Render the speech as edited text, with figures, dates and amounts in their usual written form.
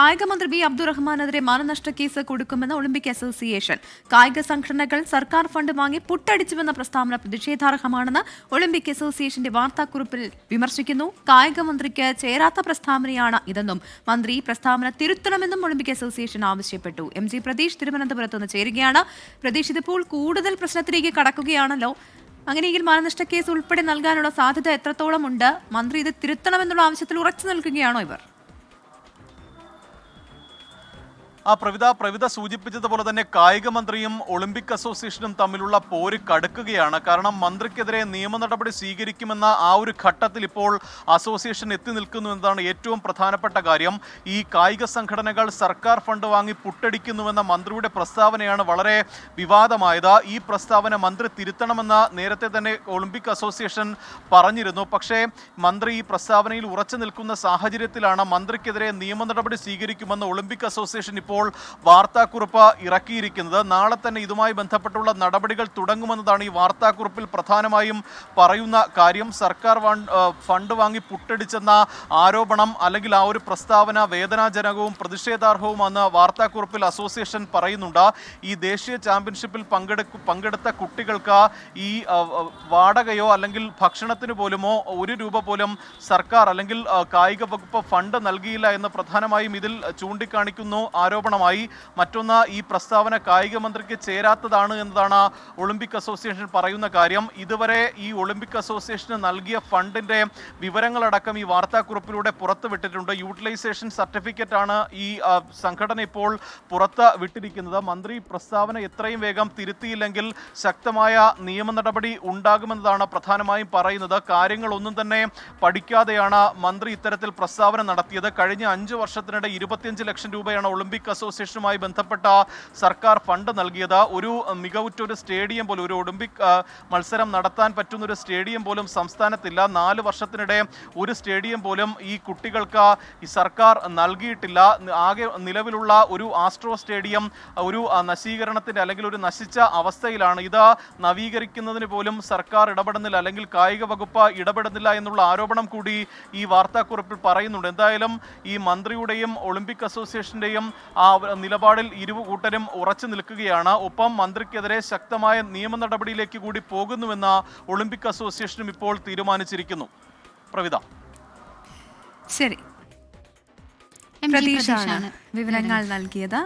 കായിക മന്ത്രി B അബ്ദുറഹ്മാനെതിരെ മാനനഷ്ട case കൊടുക്കുമെന്ന് ഒളിമ്പിക് അസോസിയേഷൻ. കായിക സംഘടനകൾ സർക്കാർ ഫണ്ട് വാങ്ങി പുട്ടടിച്ചുവെന്ന പ്രസ്താവന പ്രതിഷേധാർഹമാണെന്ന് ഒളിമ്പിക് അസോസിയേഷന്റെ വാർത്താക്കുറിപ്പിൽ വിമർശിക്കുന്നു. കായിക മന്ത്രിക്ക് ചേരാത്ത പ്രസ്താവനയാണ് ഇതെന്നും മന്ത്രി പ്രസ്താവന തിരുത്തണമെന്നും ഒളിമ്പിക് അസോസിയേഷൻ ആവശ്യപ്പെട്ടു. MG പ്രതീഷ് തിരുവനന്തപുരത്ത് നിന്ന് ചേരുകയാണ്. പ്രതീഷ്, ഇതിപ്പോൾ കൂടുതൽ പ്രശ്നത്തിലേക്ക് കടക്കുകയാണല്ലോ. അങ്ങനെയെങ്കിൽ മാനനഷ്ട കേസ് ഉൾപ്പെടെ നൽകാനുള്ള സാധ്യത എത്രത്തോളം ഉണ്ട്? മന്ത്രി ഇത് തിരുത്തണമെന്നുള്ള ആവശ്യത്തിൽ ഉറച്ചു നിൽക്കുകയാണോ ഇവർ? പ്രവിധ സൂചിപ്പിച്ചതുപോലെ തന്നെ കായിക മന്ത്രിയും ഒളിമ്പിക് അസോസിയേഷനും തമ്മിലുള്ള പോര് കടുക്കുകയാണ്. കാരണം മന്ത്രിക്കെതിരെ നിയമ നടപടി സ്വീകരിക്കുമെന്ന ആ ഒരു ഘട്ടത്തിൽ ഇപ്പോൾ അസോസിയേഷൻ എത്തി നിൽക്കുന്നു എന്നതാണ് ഏറ്റവും പ്രധാനപ്പെട്ട കാര്യം. ഈ കായിക സംഘടനകൾ സർക്കാർ ഫണ്ട് വാങ്ങി പുട്ടടിക്കുന്നുവെന്ന മന്ത്രിയുടെ പ്രസ്താവനയാണ് വളരെ വിവാദമായത്. ഈ പ്രസ്താവന മന്ത്രി തിരുത്തണമെന്ന് നേരത്തെ തന്നെ ഒളിമ്പിക് അസോസിയേഷൻ പറഞ്ഞിരുന്നു. പക്ഷേ മന്ത്രി ഈ പ്രസ്താവനയിൽ ഉറച്ചു നിൽക്കുന്ന സാഹചര്യത്തിലാണ് മന്ത്രിക്കെതിരെ നിയമ നടപടി സ്വീകരിക്കുമെന്ന് ഒളിമ്പിക് അസോസിയേഷൻ ഇപ്പോൾ വാർത്താക്കുറിപ്പ് ഇറക്കിയിരിക്കുന്നത്. നാളെ തന്നെ ഇതുമായി ബന്ധപ്പെട്ടുള്ള നടപടികൾ തുടങ്ങുമെന്നതാണ് ഈ വാർത്താക്കുറിപ്പിൽ പ്രധാനമായും പറയുന്ന കാര്യം. സർക്കാർ ഫണ്ട് വാങ്ങി പുട്ടടിച്ചെന്ന ആരോപണം അല്ലെങ്കിൽ ആ ഒരു പ്രസ്താവന വേദനാജനകവും പ്രതിഷേധാർഹവുമെന്ന് വാർത്താക്കുറിപ്പിൽ അസോസിയേഷൻ പറയുന്നുണ്ട്. ഈ ദേശീയ ചാമ്പ്യൻഷിപ്പിൽ പങ്കെടുത്ത കുട്ടികൾക്ക് ഈ വാടകയോ അല്ലെങ്കിൽ ഭക്ഷണത്തിന് പോലുമോ ₹1 പോലും സർക്കാർ അല്ലെങ്കിൽ കായിക വകുപ്പ് ഫണ്ട് നൽകിയില്ല എന്ന് പ്രധാനമായും ഇതിൽ ചൂണ്ടിക്കാണിക്കുന്നു ആരോപണമായി. മറ്റൊന്ന്, ഈ പ്രസ്താവന കായിക മന്ത്രിക്ക് ചേരാത്തതാണ് എന്നതാണ് ഒളിമ്പിക് അസോസിയേഷൻ പറയുന്ന കാര്യം. ഇതുവരെ ഈ ഒളിമ്പിക് അസോസിയേഷന് നൽകിയ ഫണ്ടിന്റെ വിവരങ്ങളടക്കം ഈ വാർത്താക്കുറിപ്പിലൂടെ പുറത്തുവിട്ടിട്ടുണ്ട്. യൂട്ടിലൈസേഷൻ സർട്ടിഫിക്കറ്റ് ആണ് ഈ സംഘടന ഇപ്പോൾ പുറത്ത് വിട്ടിരിക്കുന്നത്. മന്ത്രി പ്രസ്താവന എത്രയും വേഗം തിരുത്തിയില്ലെങ്കിൽ ശക്തമായ നിയമ നടപടി ഉണ്ടാകുമെന്നതാണ് പ്രധാനമായും പറയുന്നത്. കാര്യങ്ങളൊന്നും തന്നെ പഠിക്കാതെയാണ് മന്ത്രി ഇത്തരത്തിൽ പ്രസ്താവന നടത്തിയത്. കഴിഞ്ഞ 5 വർഷത്തിനിടെ 25 ലക്ഷം രൂപയാണ് ഒളിമ്പിക് അസോസിയേഷനുമായി ബന്ധപ്പെട്ട സർക്കാർ ഫണ്ട് നൽകിയത്. ഒരു മികവുറ്റൊരു സ്റ്റേഡിയം പോലും, ഒരു ഒളിമ്പിക് മത്സരം നടത്താൻ പറ്റുന്ന ഒരു സ്റ്റേഡിയം പോലും സംസ്ഥാനത്തില്ല. 4 വർഷത്തിനിടെ ഒരു സ്റ്റേഡിയം പോലും ഈ കുട്ടികൾക്ക് ഈ സർക്കാർ നൽകിയിട്ടില്ല. ആകെ നിലവിലുള്ള ഒരു ആസ്ട്രോ സ്റ്റേഡിയം ഒരു നശീകരണത്തിന്റെ അല്ലെങ്കിൽ ഒരു നശിച്ച അവസ്ഥയിലാണ്. ഇത് നവീകരിക്കുന്നതിന് പോലും സർക്കാർ ഇടപെടുന്നില്ല അല്ലെങ്കിൽ കായിക വകുപ്പ് ഇടപെടുന്നില്ല എന്നുള്ള ആരോപണം കൂടി ഈ വാർത്താക്കുറിപ്പിൽ പറയുന്നുണ്ട്. എന്തായാലും ഈ മന്ത്രിയുടെയും ഒളിമ്പിക് അസോസിയേഷന്റെയും ആ നിലപാടിൽ ഇരുകൂട്ടരും ഉറച്ചു നിൽക്കുകയാണ്. ഒപ്പം മന്ത്രിക്കെതിരെ ശക്തമായ നിയമ നടപടിയിലേക്ക് കൂടി പോകുന്നുവെന്ന് ഒളിമ്പിക് അസോസിയേഷനും ഇപ്പോൾ തീരുമാനിച്ചിരിക്കുന്നു. പ്രവിധ, ശരി, പ്രതീക്ഷാണ് വിവരങ്ങൾ നൽകിയത്.